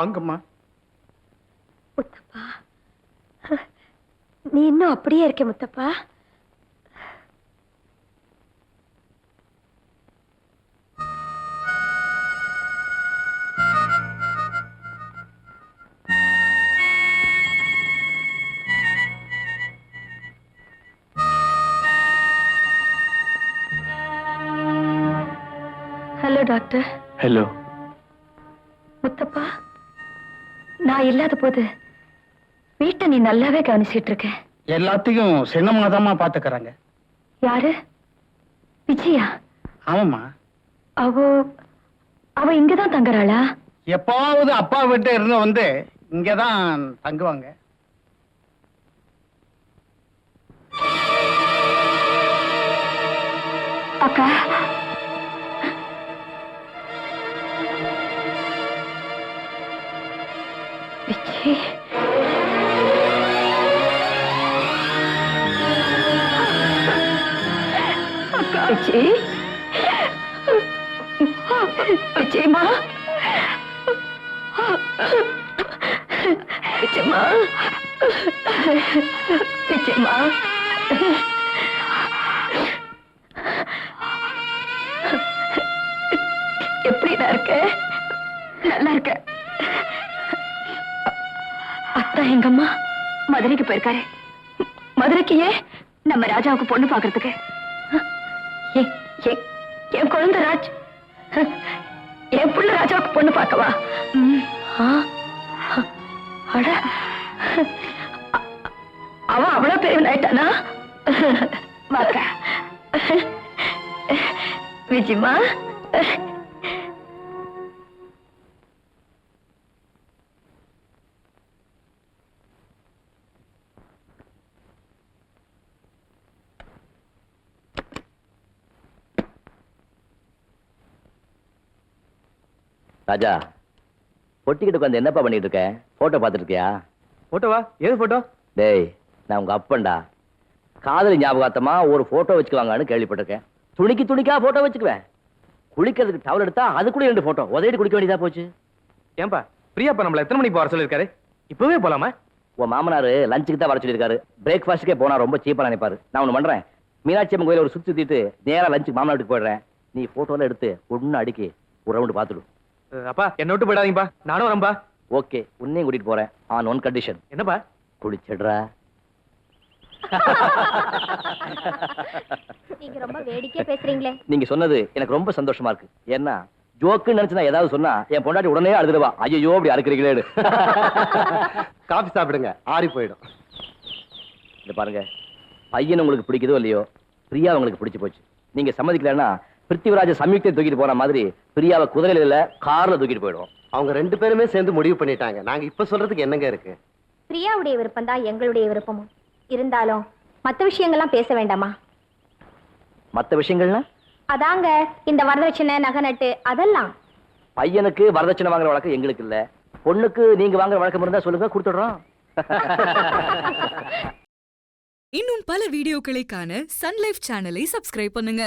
வாங்கம்மா. முத்தப்பா, நீ இன்னும் அப்படியே இருக்க Muthappa. Hello doctor. Hello. Muthappa, நான் இல்லாத போது வீட்டை நீ நல்லாவே கவனிச்சிட்டு இருக்க. எல்லாத்தையும் சின்னமாதாமா பாத்துக்கறாங்க. யாரு? விஜயா? ஆமாம்மா. அவ இங்கதான் தங்குறாளா? எப்பாவது அப்பா வீட்டு இருந்து வந்து இங்கதான் தங்குவாங்க. அக்கா, விஜய், விஜய், விஜயமா, விஜயமா, விஜயமா, எப்படிடா இருக்க? நல்லா இருக்க. அத்தா எங்கம்மா மதுரைக்கு போயிருக்காரு. மதுரைக்கு ஏன்? நம்ம ராஜாவுக்கு பொண்ணு பாக்குறதுக்கு. என் குழந்தை ராஜ், என் புள்ள ராஜாவுக்கு பொண்ணு பார்க்கவா? அட, அவன் அவ்வளவு பெரியவன் ஆயிட்டானா? வாக்கா விஜயமா. ராஜா, பொட்டிக்கிட்டு உட்காந்து என்னப்பா பண்ணிட்டு இருக்க? போட்டோ பார்த்துட்டு இருக்கியா? போட்டோவா? ஏது போட்டோ? டேய், நான் உங்க அப்பன்டா. காதலி ஞாபகார்த்தமா ஒரு போட்டோ வச்சுக்குவாங்கன்னு கேள்விப்பட்டிருக்கேன். துணிக்கா போட்டோ வச்சுக்குவேன். குளிக்கிறதுக்கு டவல் எடுத்தா அது கூட 2 போட்டோ உதவிட்டு குளிக்க வேண்டியதா போச்சு. ஏன்பா பிரியாப்பா நம்மள எத்தனை மணிக்கு வர சொல்லிருக்காரு? இப்பவே போலாமா? உன் மாமனாரு லஞ்சுக்கு தான் வர சொல்லியிருக்காரு. பிரேக்ஃபாஸ்ட்டுக்கே போனா ரொம்ப சீப்பா நினைப்பாரு. நான் ஒண்ணு பண்றேன், மீனாட்சி அம்மன் கோயில ஒரு சுத்திட்டு நேரா லஞ்சுக்கு மாமனா வீட்டுக்கு போயிடுறேன். நீ போட்டோல எடுத்து ஒண்ணு அடிக்கி ஒரு ரவுண்டு பார்த்துடு. அப்பா என்ன விட்டு போயிடாதீங்கப்பா, நானும் வரேன்பா. ஓகே, உன்னையும் கூட்டிட்டு போறேன். On one condition. என்னப்பா? குளிச்சிடுறா. நீங்க ரொம்ப வேடிக்கையா பேசுறீங்களே. நீங்க சொன்னது எனக்கு ரொம்ப சந்தோஷமா இருக்கு. ஏன்னா ஜோக்குன்னு நினைச்சு நான் ஏதாவது சொன்னா என் பொண்டாட்டி உடனே அழுதுடுவா. ஐயோ அப்படி அறுக்கிறீங்களே. காபி சாப்பிடுங்க, ஆறி போயிடும். இத பாருங்க, பையன் உங்களுக்கு பிடிக்குதோ இல்லையோ, பிரியா உங்களுக்கு பிடிச்சு போச்சு. நீங்க சம்மதிக்கலன்னா பிருத்திவிராஜ சம்யுக்தை தூக்கிட்டு போன மாதிரி பிரியாவை குதிரையில இல்ல கார்ல தூக்கிட்டு போயிடுவோம். அவங்க 2 பேருமே சேர்ந்து முடிவு பண்ணிட்டாங்க. நாங்க இப்ப சொல்றதுக்கு என்னங்க இருக்கு? பிரியாவுடைய விருப்பம் தான் எங்களுடைய விருப்பமும். இருந்தாலும் மத்த விஷயங்கள்லாம் பேச வேண்டாமா? மத்த விஷயங்கள்னா? அதாங்க இந்த வரதட்சணை, நகை நட்டு அதெல்லாம். பையனுக்கு வரதட்சணை வாங்குற வழக்கம் எங்களுக்கு இல்ல. பொண்ணுக்கு நீங்க வாங்குற வழக்கம் இருந்தா சொல்லுங்க, கொடுத்துடுறோம். இன்னும் பல வீடியோக்களை காண சன் லைஃப் சேனலை சப்ஸ்கிரைப் பண்ணுங்க.